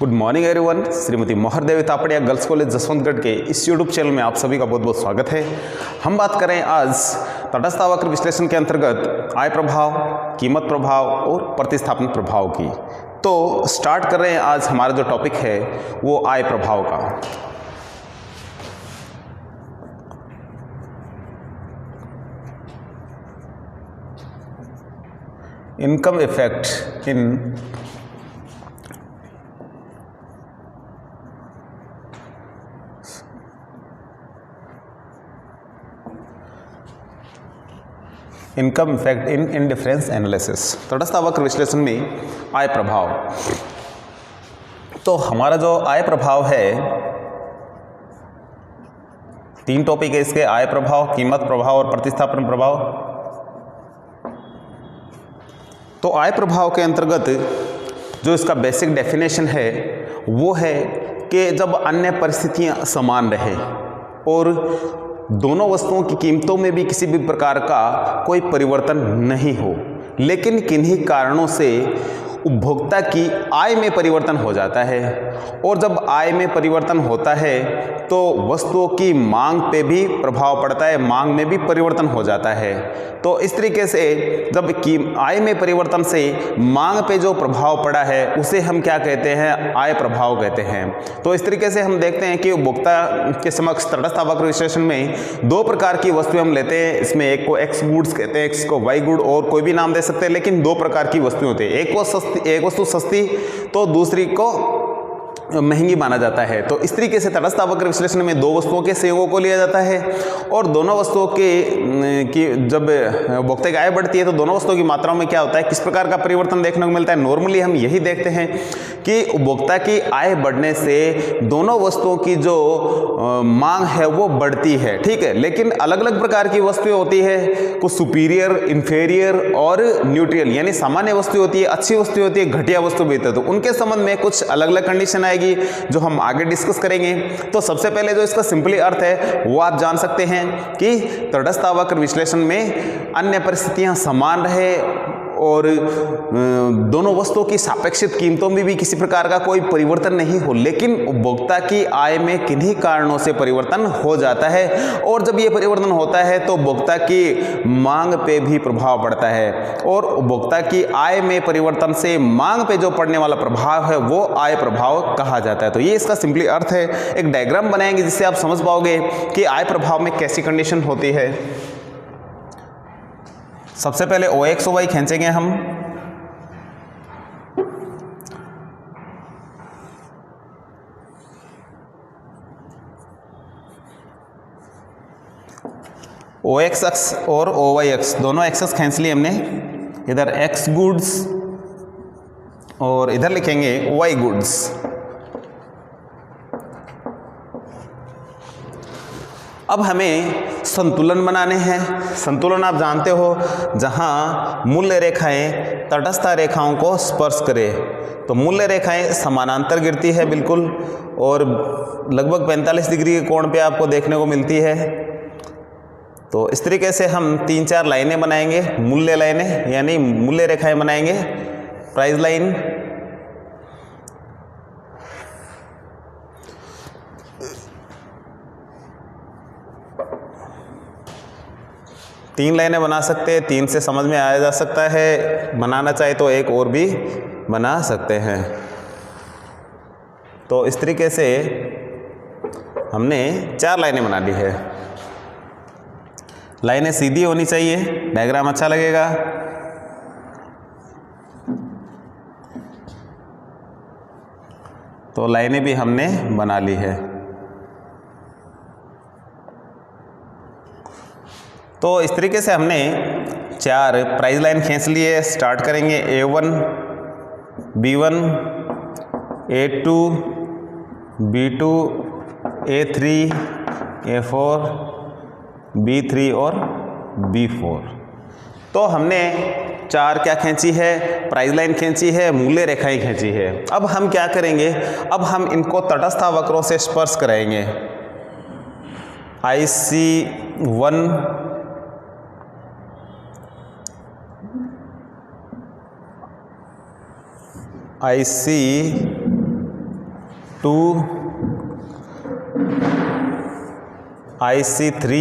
Good morning everyone. Shrimati Mohardevi Tapadia girls college Jaswantgarh के इस YouTube channel में आप सभी का बहुत बहुत स्वागत है। हम बात करें आज तटस्थ वक्र विश्लेषण के अंतर्गत आय प्रभाव, कीमत प्रभाव और प्रतिस्थापन प्रभाव की। तो स्टार्ट कर रहे हैं। आज हमारा जो टॉपिक है वो आय प्रभाव का। Income effect in income effect in indifference analysis, तटस्थ वक्र विश्लेषण में आय प्रभाव। तो हमारा जो आय प्रभाव है, तीन टॉपिक है इसके: आय प्रभाव, कीमत प्रभाव और प्रतिस्थापन प्रभाव। तो आय प्रभाव के अंतर्गत जो इसका बेसिक डेफिनेशन है वो है कि जब अन्य परिस्थितियां समान रहे और दोनों वस्तुओं की कीमतों में भी किसी भी प्रकार का कोई परिवर्तन नहीं हो, लेकिन किन्हीं कारणों से उपभोक्ता की आय में परिवर्तन हो जाता है। और जब आय में परिवर्तन होता है तो वस्तुओं की मांग पे भी प्रभाव पड़ता है, मांग में भी परिवर्तन हो जाता है। तो इस तरीके से जब की आय में परिवर्तन से मांग पे जो प्रभाव पड़ा है उसे हम क्या कहते हैं? आय प्रभाव कहते हैं। तो इस तरीके से हम देखते हैं कि उपभोक्ता के समक्ष तटस्थ वक्र विश्लेषण में दो प्रकार की वस्तुएं हम लेते हैं। इसमें एक को एक्स गुड्स कहते हैं, एक को वाई गुड, और कोई भी नाम दे सकते हैं, लेकिन दो प्रकार की वस्तुएं होती है। एक वस्तु सस्ती तो दूसरी को महंगी माना जाता है। तो इस तरीके से तटस्थ वक्र विश्लेषण में दो वस्तुओं के संयोगों को लिया जाता है और दोनों वस्तुओं की जब उपभोक्ता की आय बढ़ती है तो दोनों वस्तुओं की मात्राओं में क्या होता है, किस प्रकार का परिवर्तन देखने को मिलता है। नॉर्मली हम यही देखते हैं कि उपभोक्ता की आय बढ़ने से दोनों वस्तुओं की जो मांग है वो बढ़ती है, ठीक है। लेकिन अलग अलग प्रकार की वस्तुएं होती है, कुछ सुपीरियर, इंफेरियर और न्यूट्रल, यानी सामान्य वस्तु होती है, अच्छी वस्तु होती है, घटिया वस्तु भी होती है। तो उनके संबंध में कुछ अलग अलग कंडीशन आएगी जो हम आगे डिस्कस करेंगे। तो सबसे पहले जो इसका सिंपली अर्थ है वो आप जान सकते हैं कि तटस्थ वक्र विश्लेषण में अन्य परिस्थितियां समान रहे और दोनों वस्तुओं की सापेक्षिक कीमतों में भी किसी प्रकार का कोई परिवर्तन नहीं हो, लेकिन उपभोक्ता की आय में किन्हीं कारणों से परिवर्तन हो जाता है। और जब ये परिवर्तन होता है तो उपभोक्ता की मांग पे भी प्रभाव पड़ता है और उपभोक्ता की आय में परिवर्तन से मांग पे जो पड़ने वाला प्रभाव है वो आय प्रभाव कहा जाता है। तो ये इसका सिंपली अर्थ है। एक डायग्राम बनाएंगे जिससे आप समझ पाओगे कि आय प्रभाव में कैसी कंडीशन होती है। सबसे पहले OX और Y खींचेंगे हम। OX अक्ष और OY अक्ष दोनों एक्सेस खींच लिए हमने। इधर X गुड्स और इधर लिखेंगे Y गुड्स। अब हमें संतुलन बनाने हैं। संतुलन आप जानते हो, जहां मूल्य रेखाएं तटस्थ रेखाओं को स्पर्श करें। तो मूल्य रेखाएं समानांतर गिरती है बिल्कुल और लगभग 45 डिग्री के कोण पे आपको देखने को मिलती है। तो इस तरीके से हम 3-4 लाइनें बनाएंगे, मूल्य लाइनें यानी मूल्य रेखाएं बनाएंगे। प्राइस लाइन, तीन लाइनें बना सकते हैं, 3 से समझ में आया जा सकता है। बनाना चाहे तो एक और भी बना सकते हैं। तो इस तरीके से हमने 4 लाइनें बना ली है। लाइनें सीधी होनी चाहिए, डायग्राम अच्छा लगेगा। तो लाइनें भी हमने बना ली है। तो इस तरीके से हमने 4 प्राइस लाइन खींच लिए। स्टार्ट करेंगे A1, B1, A2, B2, A3, A4, B3 और B4। तो हमने 4 क्या खींची है? प्राइस लाइन खींची है, मूल्य रेखाएं खींची है। अब हम क्या करेंगे? अब हम इनको तटस्थ वक्रों से स्पर्श कराएंगे। IC1, IC 2 IC3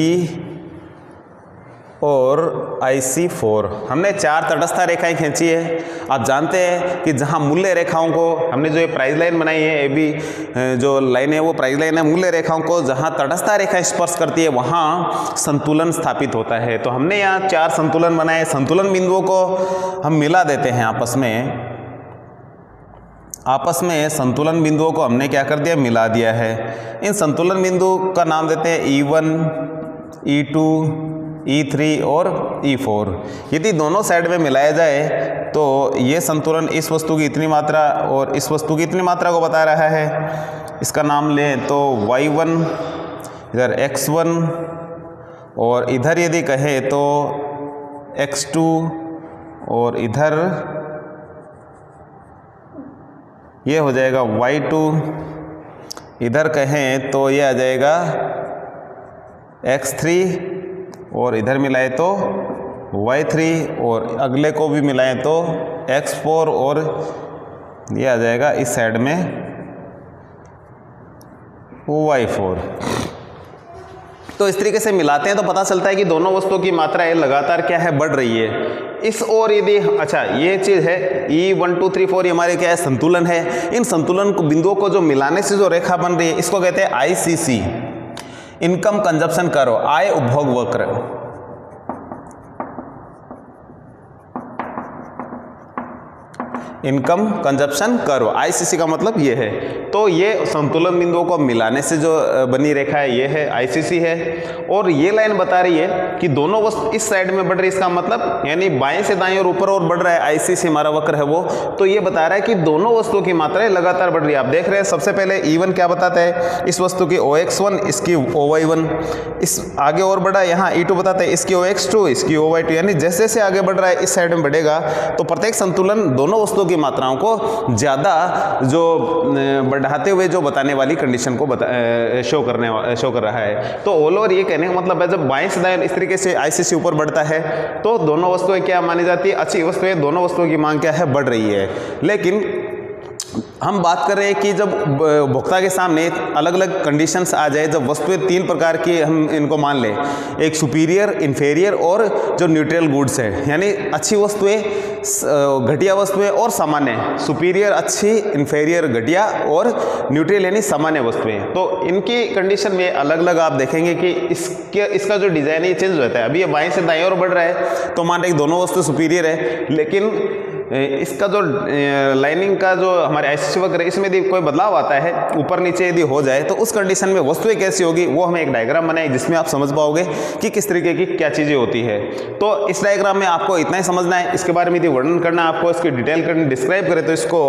और IC4 हमने 4 तटस्थ रेखाएं खींची है। आप जानते हैं कि जहां मूल्य रेखाओं को हमने जो ये प्राइस लाइन बनाई है, ये भी जो लाइन है वो प्राइस लाइन है, मूल्य रेखाओं को जहां तटस्थ रेखाएं स्पर्श करती है वहां संतुलन स्थापित होता है। तो हमने यहाँ 4 संतुलन बनाए। संतुलन बिंदुओं को हम मिला देते हैं आपस में संतुलन बिंदुओं को हमने क्या कर दिया, मिला दिया है। इन संतुलन बिंदु का नाम देते हैं E1, E2, E3 और E4। यदि दोनों साइड में मिलाया जाए तो ये संतुलन इस वस्तु की इतनी मात्रा और इस वस्तु की इतनी मात्रा को बता रहा है। इसका नाम लें तो Y1, इधर X1 और इधर यदि कहें तो X2 और इधर ये हो जाएगा Y2, इधर कहें तो ये आ जाएगा X3 और इधर मिलाए तो Y3 और अगले को भी मिलाएं तो X4 और ये आ जाएगा इस साइड में Y4। तो इस तरीके से मिलाते हैं तो पता चलता है कि दोनों वस्तुओं की मात्रा है लगातार क्या है, बढ़ रही है। इस और यदि अच्छा ये चीज़ है E1 2 3 4 ये हमारे क्या है, संतुलन है। इन संतुलन को बिंदुओं को जो मिलाने से जो रेखा बन रही है इसको कहते हैं ICC, इनकम कंजप्शन कर्व, आय उपभोग वक्र। इनकम कंजप्शन कर्व, ICC का मतलब ये है। तो ये संतुलन बिंदुओं को मिलाने से जो बनी रेखा है ये है ICC है। और ये लाइन बता रही है कि दोनों वस्तु इस साइड में बढ़ रही है, इसका मतलब यानी बाएं से दाएं और ऊपर और बढ़ रहा है, ICC हमारा वक्र है वो। तो ये बता रहा है कि दोनों वस्तुओं की मात्राएं लगातार बढ़ रही है। आप देख रहे हैं सबसे पहले E1 क्या बताता है, इस वस्तु की OX1, इसकी OY1, इस आगे और बढ़ा। यहाँ E2 बताता है इसकी OX2, इसकी OY2। यानी जैसे जैसे आगे बढ़ रहा है इस साइड में बढ़ेगा तो प्रत्येक संतुलन दोनों वस्तुओं की मात्राओं को ज़्यादा जो बढ़ाते हुए जो बताने वाली कंडीशन को शो कर रहा है। तो ऑल ओवर ये कहने का मतलब है जब बाएं से दाएं इस तरीके से ICC ऊपर बढ़ता है तो दोनों वस्तुएं क्या मानी जाती है, अच्छी वस्तुएं, दोनों वस्तुओं की मांग क्या है, बढ़ रही है। लेकिन हम बात कर रहे हैं कि जब उपभोक्ता के सामने अलग अलग कंडीशंस आ जाए, जब वस्तुएं 3 प्रकार की हम इनको मान लें, एक सुपीरियर, इन्फेरियर और जो न्यूट्रल गुड्स है, यानी अच्छी वस्तुएं, घटिया वस्तुएं और सामान्य। सुपीरियर अच्छी, इन्फेरियर घटिया और न्यूट्रल यानी सामान्य वस्तुएं। तो इनकी कंडीशन में अलग अलग आप देखेंगे कि इसका जो डिज़ाइन है चेंज होता है। अभी ये बाएं से दाएं और बढ़ रहा है तो मान रहे दोनों वस्तु सुपीरियर है, लेकिन इसका जो लाइनिंग का जो हमारे ICC वक्र है इसमें यदि कोई बदलाव आता है, ऊपर नीचे यदि हो जाए तो उस कंडीशन में वस्तुएं कैसी होगी वो हमें एक डायग्राम बनाए जिसमें आप समझ पाओगे कि किस तरीके की क्या चीज़ें होती है। तो इस डायग्राम में आपको इतना ही समझना है। इसके बारे में यदि वर्णन करना आपको, इसकी डिटेल करनी, डिस्क्राइब करें तो इसको,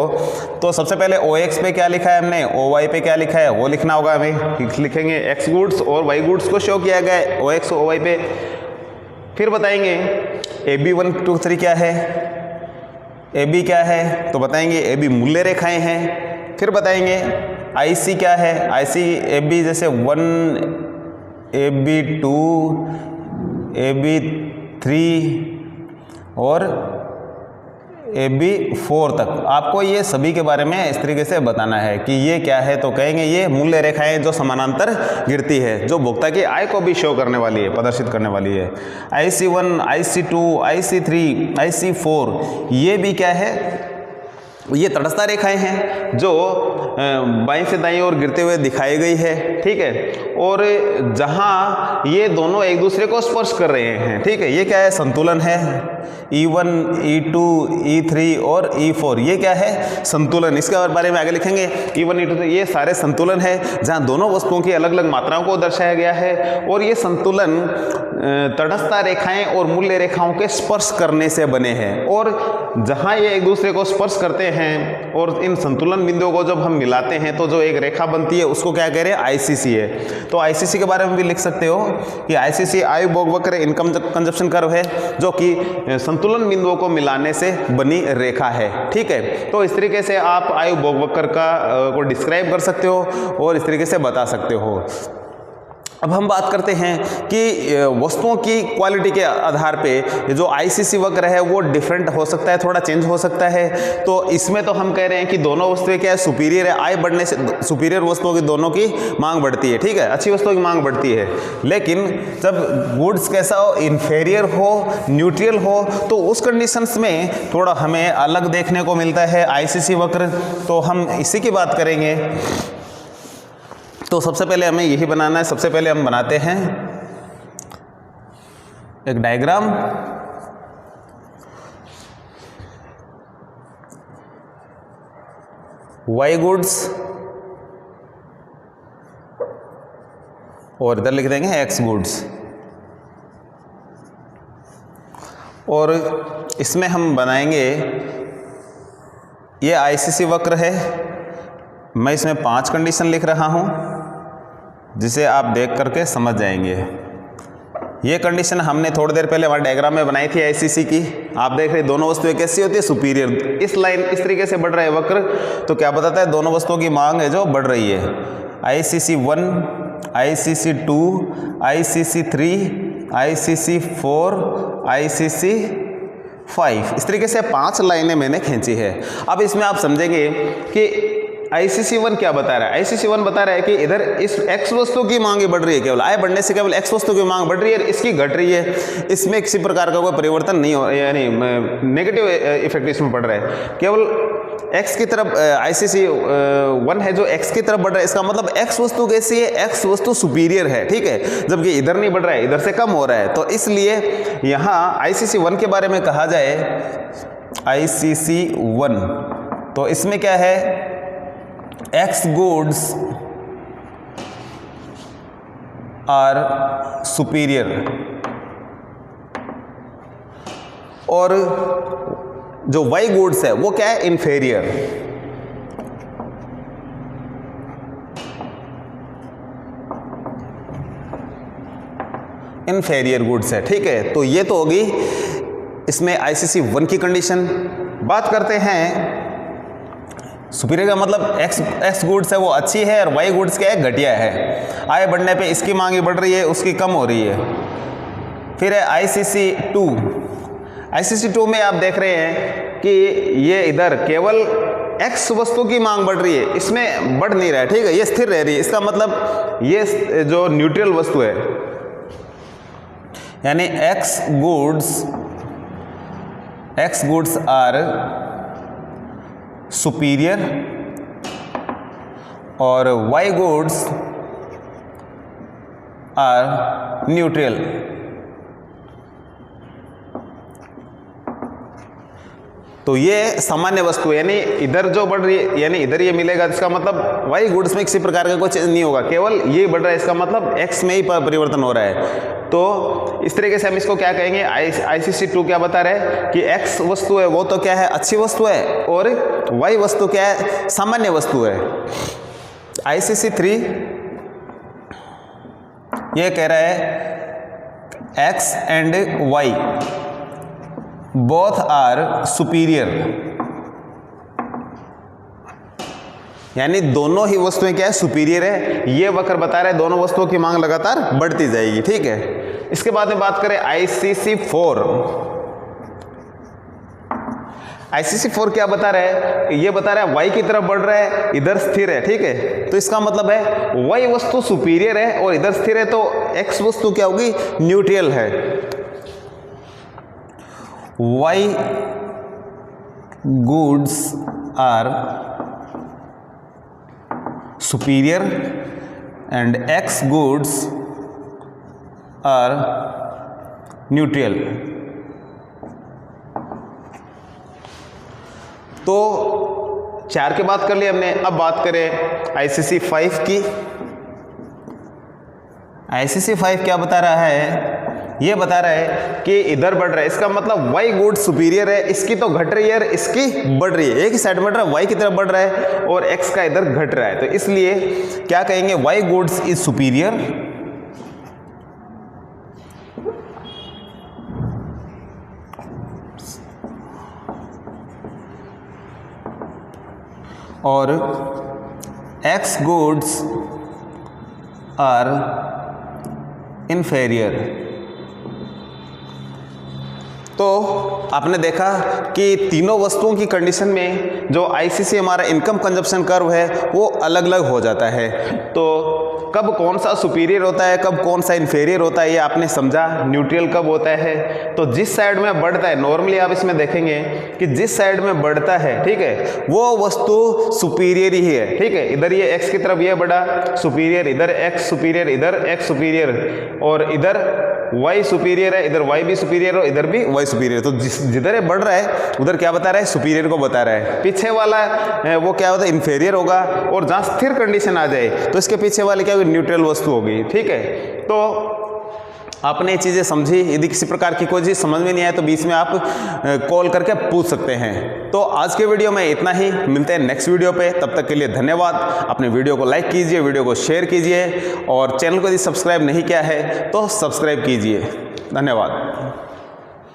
तो सबसे पहले OX पे क्या लिखा है हमने, OY पे क्या लिखा है वो लिखना होगा हमें। लिखेंगे X गुड्स और Y गुड्स को शो किया गया है OX और OY पे। फिर बताएंगे AB 1 2 3 क्या है, AB क्या है तो बताएंगे AB मूल्य रेखाएं हैं। फिर बताएंगे IC क्या है, IC AB जैसे 1, AB 2, AB 3 और AB 4 तक। आपको ये सभी के बारे में इस तरीके से बताना है कि ये क्या है, तो कहेंगे ये मूल्य रेखाएं जो समानांतर गिरती है, जो भोक्ता की आय को भी शो करने वाली है, प्रदर्शित करने वाली है। IC1, IC2, IC3, IC4 ये भी क्या है, ये तटस्थ रेखाएं हैं जो बाएं से दाएं ओर गिरते हुए दिखाई गई है, ठीक है। और जहां ये दोनों एक दूसरे को स्पर्श कर रहे हैं, ठीक है, ये क्या है, संतुलन है। E1, E2, E3 और E4 ये क्या है, संतुलन। इसके बारे में आगे लिखेंगे E1, E2 ये सारे संतुलन है जहां दोनों वस्तुओं की अलग अलग मात्राओं को दर्शाया गया है। और ये संतुलन तटस्थ रेखाएं और मूल्य रेखाओं के स्पर्श करने से बने हैं। और जहां ये एक दूसरे को स्पर्श करते हैं और इन संतुलन बिंदुओं को जब हम मिलाते हैं तो जो एक रेखा बनती है उसको क्या कह रहे हैं, ICC है। तो ICC के बारे में भी लिख सकते हो कि ICC आय उपभोग वक्र, इनकम कंजप्शन कर्व है, जो कि संतुलन बिंदुओं को मिलाने से बनी रेखा है, ठीक है। तो इस तरीके से आप आय उपभोग वक्र को डिस्क्राइब कर सकते हो और इस तरीके से बता सकते हो। अब हम बात करते हैं कि वस्तुओं की क्वालिटी के आधार पे जो आईसीसी वक्र है वो डिफरेंट हो सकता है, थोड़ा चेंज हो सकता है। तो इसमें तो हम कह रहे हैं कि दोनों वस्तुएं क्या है, सुपीरियर है। आय बढ़ने से सुपीरियर वस्तुओं की दोनों की मांग बढ़ती है, ठीक है, अच्छी वस्तुओं की मांग बढ़ती है। लेकिन जब गुड्स कैसा हो, इन्फेरियर हो, न्यूट्रल हो, तो उस कंडीशंस में थोड़ा हमें अलग देखने को मिलता है आईसीसी वक्र। तो हम इसी की बात करेंगे। तो सबसे पहले हमें यही बनाना है। सबसे पहले हम बनाते हैं एक डायग्राम। वाई गुड्स और इधर लिख देंगे एक्स गुड्स, और इसमें हम बनाएंगे, ये आईसीसी वक्र है। मैं इसमें 5 कंडीशन लिख रहा हूं जिसे आप देख करके समझ जाएंगे। ये कंडीशन हमने थोड़ी देर पहले हमारे डायग्राम में बनाई थी आईसीसी की। आप देख रहे हैं दोनों वस्तुएं कैसी होती है, सुपीरियर। इस लाइन इस तरीके से बढ़ रहा है वक्र, तो क्या बताता है, दोनों वस्तुओं की मांग है जो बढ़ रही है। ICC 1, ICC 2, ICC 3, ICC 4, ICC 5, इस तरीके से 5 लाइनें मैंने खींची है। अब इसमें आप समझेंगे कि आईसीसी 1 क्या बता रहा है। आईसीसी 1 बता रहा है कि इधर इस एक्स वस्तु की मांग बढ़ रही है, केवल आय बढ़ने से केवल एक्स वस्तु की मांग बढ़ रही है, इसकी घट रही है। इसमें किसी प्रकार का कोई परिवर्तन नहीं हो, यानी नेगेटिव इफेक्ट इसमें पड़ रहा है। केवल एक्स की तरफ आईसीसी 1 है जो एक्स की तरफ बढ़ रहा है, इसका मतलब एक्स वस्तु कैसी है, एक्स वस्तु सुपीरियर है, ठीक है, जबकि इधर नहीं बढ़ रहा है, इधर से कम हो रहा है। तो इसलिए यहाँ आईसीसी 1 के बारे में कहा जाए, आईसीसी 1, तो इसमें क्या है, एक्स गुड्स आर सुपीरियर, और जो वाई गुड्स है वो क्या है, इन्फेरियर। इन्फेरियर गुड्स है, ठीक है। तो ये तो होगी इसमें आईसीसी 1 की कंडीशन। बात करते हैं सुपीरियर का मतलब एक्स गुड्स है वो अच्छी है, और वाई गुड्स क्या है, घटिया है। आय बढ़ने पे इसकी मांग बढ़ रही है, उसकी कम हो रही है। फिर है आईसीसी 2। आईसीसी 2 में आप देख रहे हैं कि ये इधर केवल एक्स वस्तु की मांग बढ़ रही है, इसमें बढ़ नहीं रहा है, ठीक है, ये स्थिर रह रही है। इसका मतलब ये जो न्यूट्रल वस्तु है, यानी एक्स गुड्स आर सुपीरियर और वाई गुड्स आर न्यूट्रल। तो ये सामान्य वस्तु, यानी इधर जो बढ़ रही है, यानी इधर ये मिलेगा, इसका मतलब वाई गुड्स में किसी प्रकार का कोई चेंज नहीं होगा, केवल ये बढ़ रहा है, इसका मतलब एक्स में ही परिवर्तन हो रहा है। तो इस तरीके से हम इसको क्या कहेंगे, आईसीसी 2 क्या बता रहे हैं कि एक्स वस्तु है वो तो क्या है, अच्छी वस्तु है, और वाई वस्तु क्या है, सामान्य वस्तु है। आईसीसी 3 ये कह रहा है X and Y both are superior, यानी दोनों ही वस्तुएं क्या है, सुपीरियर है। ये वक्र बता रहे हैं दोनों वस्तुओं की मांग लगातार बढ़ती जाएगी, ठीक है। इसके बाद में बात करें आईसीसी 4। आईसीसी 4 क्या बता रहा है, ये बता रहा है वाई की तरफ बढ़ रहा है, इधर स्थिर है, ठीक है। तो इसका मतलब है वाई वस्तु सुपीरियर है और इधर स्थिर है, तो एक्स वस्तु क्या होगी, न्यूट्रल है। Y goods are superior and X goods are neutral. तो 4 की बात कर ली हमने। अब बात करें आईसीसी 5 की। आईसीसी 5 क्या बता रहा है, ये बता रहा है कि इधर बढ़ रहा है, इसका मतलब वाई गुड्स सुपीरियर है, इसकी तो घट रही है, इसकी बढ़ रही है। एक ही साइड बढ़ रहा है, वाई की तरफ बढ़ रहा है, और एक्स का इधर घट रहा है। तो इसलिए क्या कहेंगे, वाई गुड्स इज सुपीरियर और एक्स गुड्स आर इन्फेरियर। तो आपने देखा कि तीनों वस्तुओं की कंडीशन में जो आईसीसी हमारा इनकम कंजप्शन कर्व है वो अलग अलग हो जाता है। तो कब कौन सा सुपीरियर होता है, कब कौन सा इन्फेरियर होता है, ये आपने समझा। न्यूट्रल कब होता है, तो जिस साइड में बढ़ता है, नॉर्मली आप इसमें देखेंगे कि जिस साइड में बढ़ता है, ठीक है, वो वस्तु सुपीरियर ही है, ठीक है। इधर ये एक्स की तरफ ये बढ़ा सुपीरियर, इधर एक्स सुपीरियर, इधर एक्स सुपीरियर, और इधर वाई सुपीरियर है, इधर वाई भी सुपीरियर और इधर भी वाई सुपीरियर। तो जिधर ये बढ़ रहा है उधर क्या बता रहा है, सुपीरियर को बता रहा है। पीछे वाला वो क्या होता है, इन्फेरियर होगा। और जहाँ स्थिर कंडीशन आ जाए तो इसके पीछे वाले क्या होगी, न्यूट्रल वस्तु होगी, ठीक है। तो आपने ये चीज़ें समझी। यदि किसी प्रकार की कोई चीज़ समझ में नहीं आए तो बीच में आप कॉल करके पूछ सकते हैं। तो आज के वीडियो में इतना ही, मिलते हैं नेक्स्ट वीडियो पे। तब तक के लिए धन्यवाद। अपने वीडियो को लाइक कीजिए, वीडियो को शेयर कीजिए, और चैनल को यदि सब्सक्राइब नहीं किया है तो सब्सक्राइब कीजिए। धन्यवाद।